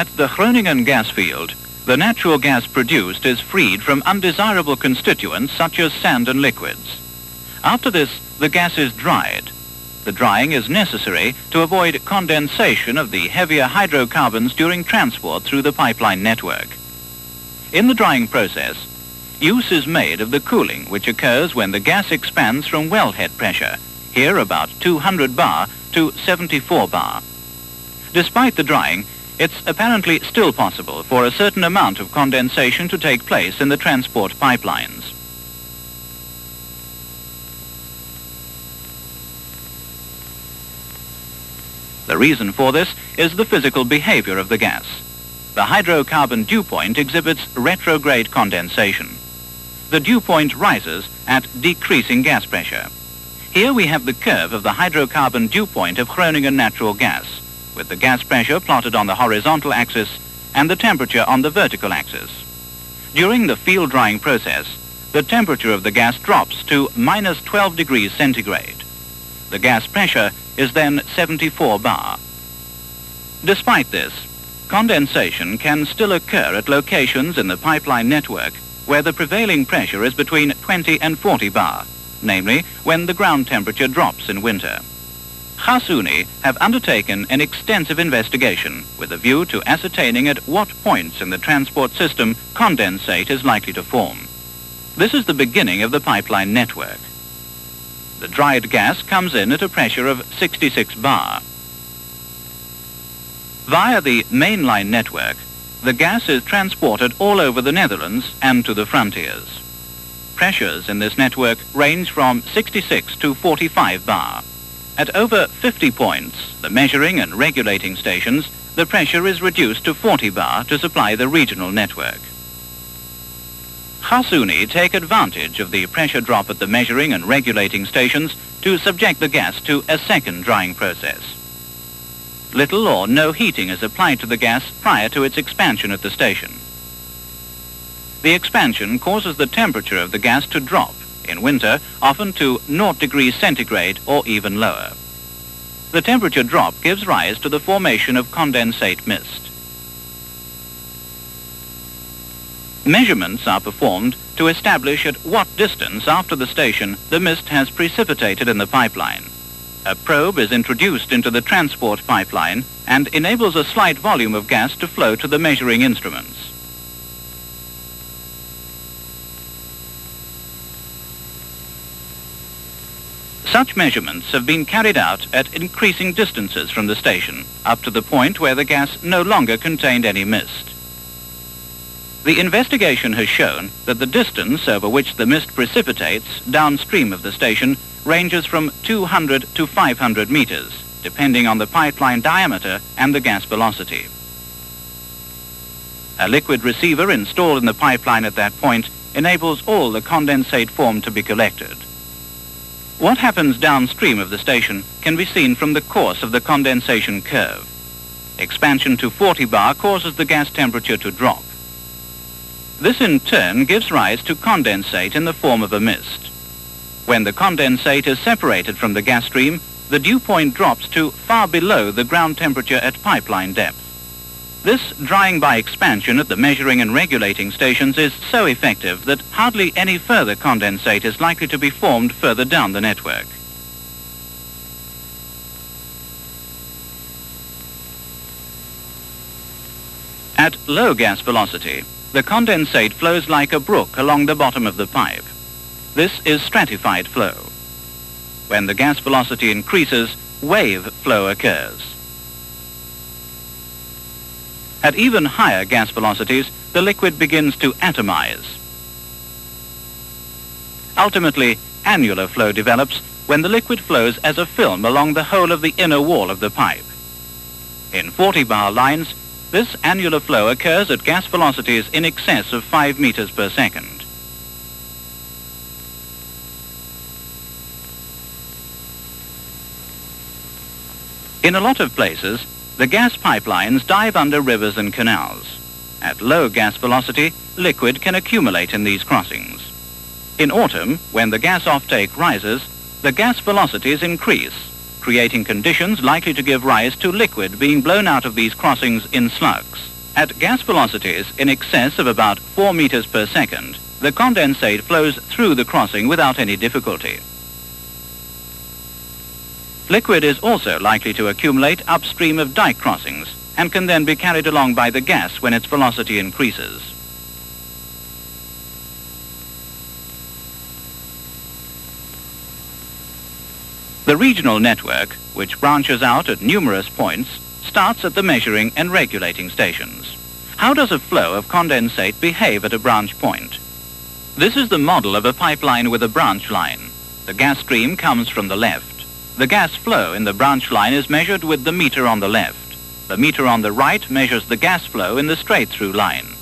At the Groningen gas field, the natural gas produced is freed from undesirable constituents such as sand and liquids. After this, the gas is dried. The drying is necessary to avoid condensation of the heavier hydrocarbons during transport through the pipeline network. In the drying process, use is made of the cooling which occurs when the gas expands from wellhead pressure, here about 200 bar to 74 bar. Despite the drying, it's apparently still possible for a certain amount of condensation to take place in the transport pipelines. The reason for this is the physical behavior of the gas. The hydrocarbon dew point exhibits retrograde condensation. The dew point rises at decreasing gas pressure. Here we have the curve of the hydrocarbon dew point of Groningen natural gas, with the gas pressure plotted on the horizontal axis and the temperature on the vertical axis. During the field drying process, the temperature of the gas drops to minus 12 degrees centigrade. The gas pressure is then 74 bar. Despite this, condensation can still occur at locations in the pipeline network where the prevailing pressure is between 20 and 40 bar, namely when the ground temperature drops in winter. Gasunie have undertaken an extensive investigation with a view to ascertaining at what points in the transport system condensate is likely to form. This is the beginning of the pipeline network. The dried gas comes in at a pressure of 66 bar. Via the mainline network, the gas is transported all over the Netherlands and to the frontiers. Pressures in this network range from 66 to 45 bar. At over 50 points, the measuring and regulating stations, the pressure is reduced to 40 bar to supply the regional network. Gasunie take advantage of the pressure drop at the measuring and regulating stations to subject the gas to a second drying process. Little or no heating is applied to the gas prior to its expansion at the station. The expansion causes the temperature of the gas to drop, in winter often to 0 degrees centigrade or even lower. The temperature drop gives rise to the formation of condensate mist. Measurements are performed to establish at what distance after the station the mist has precipitated in the pipeline. A probe is introduced into the transport pipeline and enables a slight volume of gas to flow to the measuring instruments. Such measurements have been carried out at increasing distances from the station, up to the point where the gas no longer contained any mist. The investigation has shown that the distance over which the mist precipitates downstream of the station ranges from 200 to 500 meters, depending on the pipeline diameter and the gas velocity. A liquid receiver installed in the pipeline at that point enables all the condensate formed to be collected. What happens downstream of the station can be seen from the course of the condensation curve. Expansion to 40 bar causes the gas temperature to drop. This in turn gives rise to condensate in the form of a mist. When the condensate is separated from the gas stream, the dew point drops to far below the ground temperature at pipeline depth. This drying by expansion at the measuring and regulating stations is so effective that hardly any further condensate is likely to be formed further down the network. At low gas velocity, the condensate flows like a brook along the bottom of the pipe. This is stratified flow. When the gas velocity increases, wave flow occurs. At even higher gas velocities, the liquid begins to atomize. Ultimately, annular flow develops when the liquid flows as a film along the whole of the inner wall of the pipe. In 40 bar lines, this annular flow occurs at gas velocities in excess of 5 meters per second. In a lot of places, the gas pipelines dive under rivers and canals. At low gas velocity, liquid can accumulate in these crossings. In autumn, when the gas offtake rises, the gas velocities increase, creating conditions likely to give rise to liquid being blown out of these crossings in slugs. At gas velocities in excess of about 4 meters per second, the condensate flows through the crossing without any difficulty. Liquid is also likely to accumulate upstream of dike crossings and can then be carried along by the gas when its velocity increases. The regional network, which branches out at numerous points, starts at the measuring and regulating stations. How does a flow of condensate behave at a branch point? This is the model of a pipeline with a branch line. The gas stream comes from the left. The gas flow in the branch line is measured with the meter on the left. The meter on the right measures the gas flow in the straight-through line.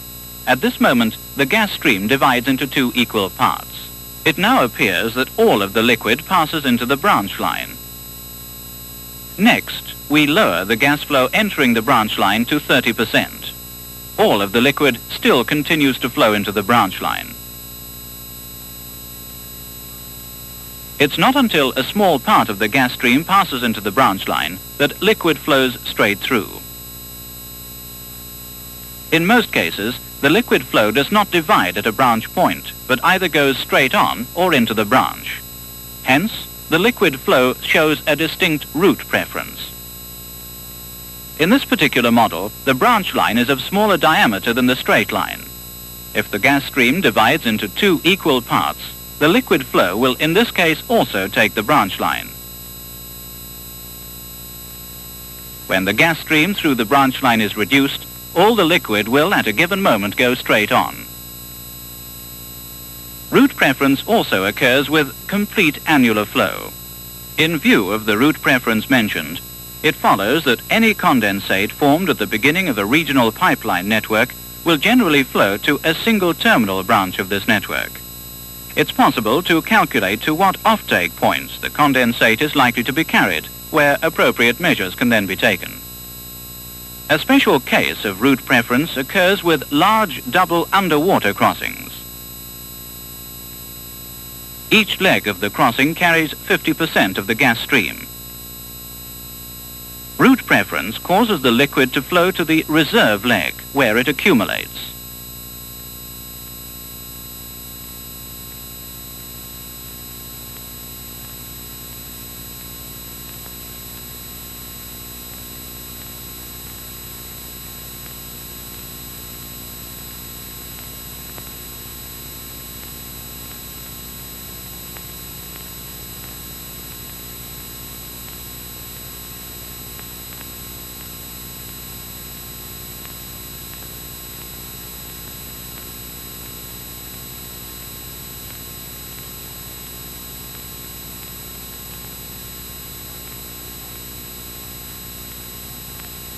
At this moment, the gas stream divides into two equal parts. It now appears that all of the liquid passes into the branch line. Next, we lower the gas flow entering the branch line to 30%. All of the liquid still continues to flow into the branch line. It's not until a small part of the gas stream passes into the branch line that liquid flows straight through. In most cases, the liquid flow does not divide at a branch point, but either goes straight on or into the branch. Hence, the liquid flow shows a distinct route preference. In this particular model, the branch line is of smaller diameter than the straight line. If the gas stream divides into two equal parts, the liquid flow will in this case also take the branch line. When the gas stream through the branch line is reduced, all the liquid will at a given moment go straight on. Route preference also occurs with complete annular flow. In view of the route preference mentioned, it follows that any condensate formed at the beginning of a regional pipeline network will generally flow to a single terminal branch of this network. It's possible to calculate to what offtake points the condensate is likely to be carried, where appropriate measures can then be taken. A special case of route preference occurs with large double underwater crossings. Each leg of the crossing carries 50% of the gas stream. Route preference causes the liquid to flow to the reserve leg, where it accumulates.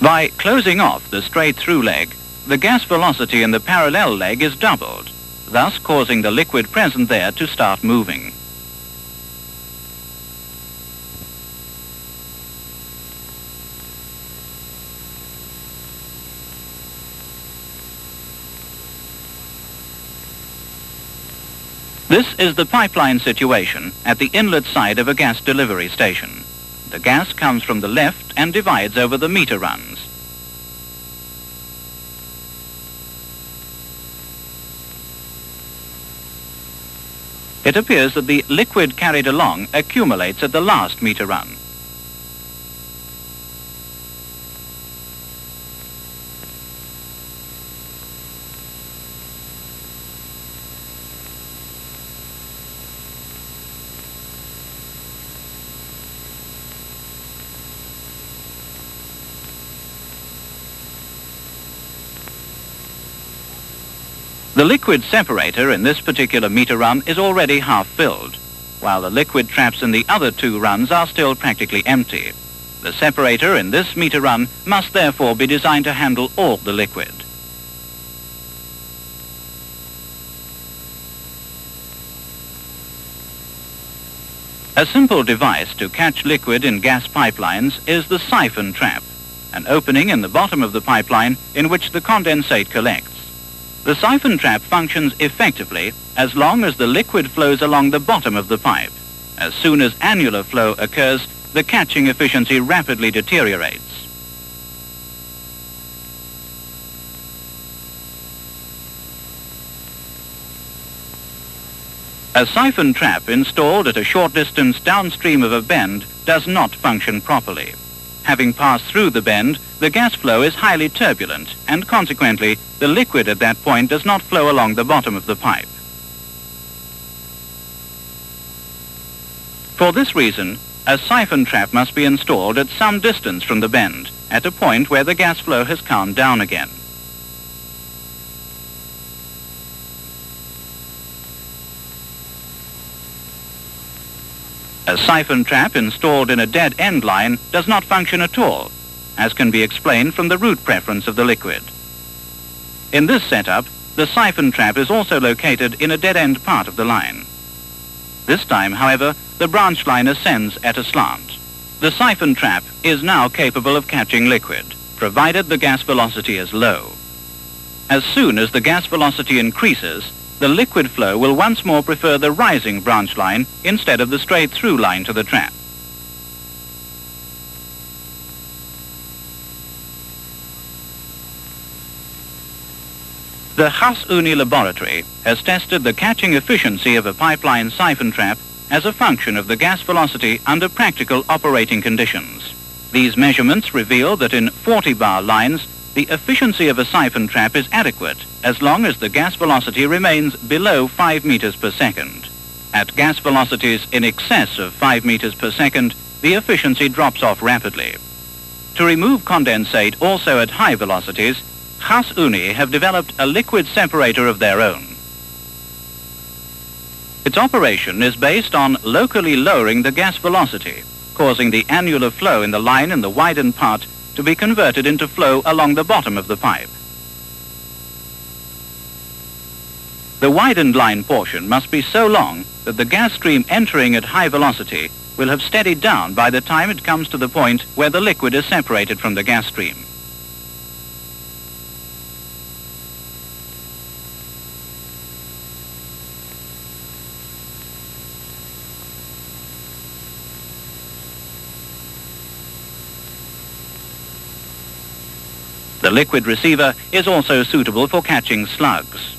By closing off the straight-through leg, the gas velocity in the parallel leg is doubled, thus causing the liquid present there to start moving. This is the pipeline situation at the inlet side of a gas delivery station. The gas comes from the left and divides over the meter runs. It appears that the liquid carried along accumulates at the last meter run. The liquid separator in this particular meter run is already half filled, while the liquid traps in the other two runs are still practically empty. The separator in this meter run must therefore be designed to handle all the liquid. A simple device to catch liquid in gas pipelines is the siphon trap, an opening in the bottom of the pipeline in which the condensate collects. The siphon trap functions effectively as long as the liquid flows along the bottom of the pipe. As soon as annular flow occurs, the catching efficiency rapidly deteriorates. A siphon trap installed at a short distance downstream of a bend does not function properly. Having passed through the bend, the gas flow is highly turbulent, and consequently, the liquid at that point does not flow along the bottom of the pipe. For this reason, a siphon trap must be installed at some distance from the bend, at a point where the gas flow has calmed down again. A siphon trap installed in a dead-end line does not function at all, as can be explained from the route preference of the liquid. In this setup, the siphon trap is also located in a dead-end part of the line. This time, however, the branch line ascends at a slant. The siphon trap is now capable of catching liquid, provided the gas velocity is low. As soon as the gas velocity increases, the liquid flow will once more prefer the rising branch line instead of the straight-through line to the trap. The Haas Uni laboratory has tested the catching efficiency of a pipeline siphon trap as a function of the gas velocity under practical operating conditions. These measurements reveal that in 40-bar lines, the efficiency of a siphon trap is adequate as long as the gas velocity remains below 5 meters per second. At gas velocities in excess of 5 meters per second, the efficiency drops off rapidly. To remove condensate also at high velocities, Haas Uni have developed a liquid separator of their own. Its operation is based on locally lowering the gas velocity, causing the annular flow in the line in the widened part to be converted into flow along the bottom of the pipe. The widened line portion must be so long that the gas stream entering at high velocity will have steadied down by the time it comes to the point where the liquid is separated from the gas stream. The liquid receiver is also suitable for catching slugs.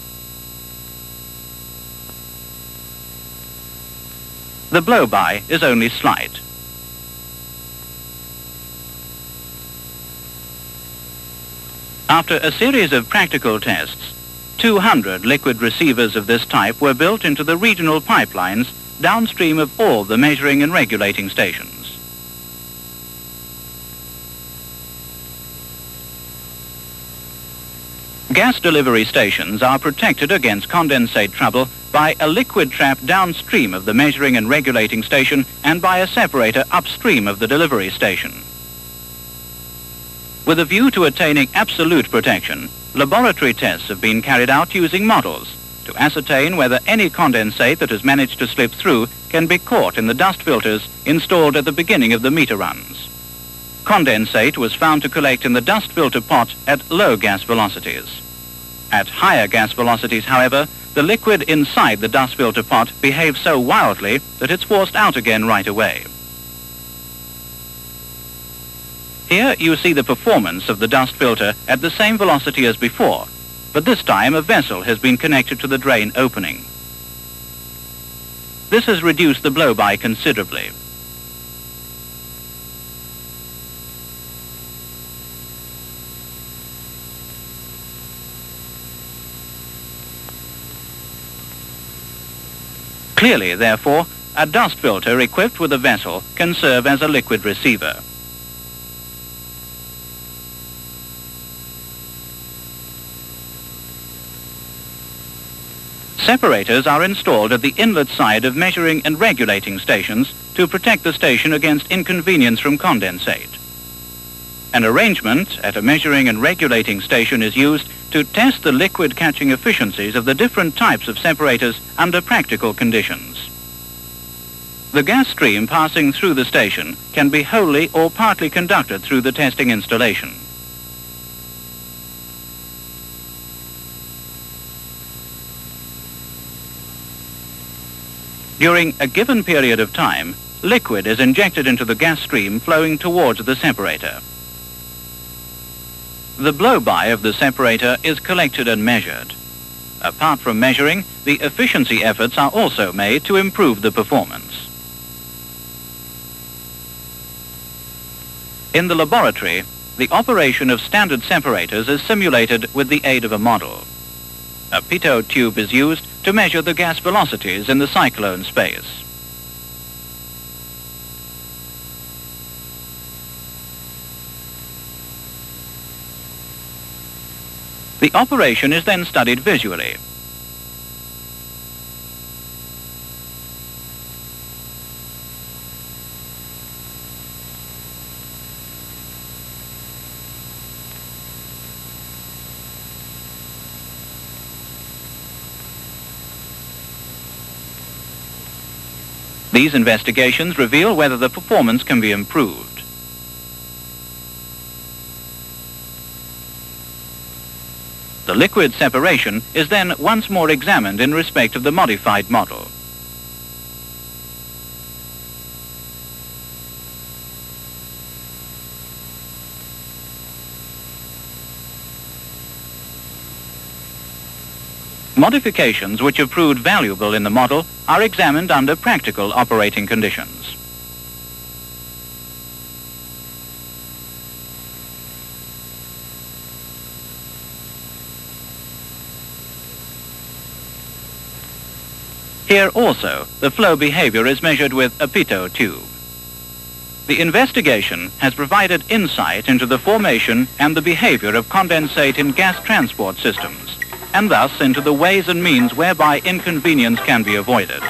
The blow-by is only slight. After a series of practical tests, 200 liquid receivers of this type were built into the regional pipelines downstream of all the measuring and regulating stations. Gas delivery stations are protected against condensate trouble by a liquid trap downstream of the measuring and regulating station and by a separator upstream of the delivery station. With a view to attaining absolute protection, laboratory tests have been carried out using models to ascertain whether any condensate that has managed to slip through can be caught in the dust filters installed at the beginning of the meter runs. Condensate was found to collect in the dust filter pot at low gas velocities. At higher gas velocities, however, the liquid inside the dust filter pot behaves so wildly that it's forced out again right away. Here you see the performance of the dust filter at the same velocity as before, but this time a vessel has been connected to the drain opening. This has reduced the blow-by considerably. Clearly, therefore, a dust filter equipped with a vessel can serve as a liquid receiver. Separators are installed at the inlet side of measuring and regulating stations to protect the station against inconvenience from condensate. An arrangement at a measuring and regulating station is used to test the liquid catching efficiencies of the different types of separators under practical conditions. The gas stream passing through the station can be wholly or partly conducted through the testing installation. During a given period of time, liquid is injected into the gas stream flowing towards the separator. The blow-by of the separator is collected and measured. Apart from measuring, the efficiency efforts are also made to improve the performance. In the laboratory, the operation of standard separators is simulated with the aid of a model. A pitot tube is used to measure the gas velocities in the cyclone space. The operation is then studied visually. These investigations reveal whether the performance can be improved. The liquid separation is then once more examined in respect of the modified model. Modifications which have proved valuable in the model are examined under practical operating conditions. Here also, the flow behavior is measured with a pitot tube. The investigation has provided insight into the formation and the behavior of condensate in gas transport systems, and thus into the ways and means whereby inconvenience can be avoided.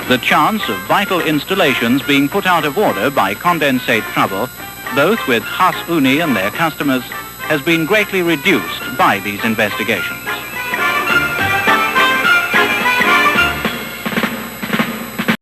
The chance of vital installations being put out of order by condensate trouble, both with Haas Uni and their customers, has been greatly reduced by these investigations.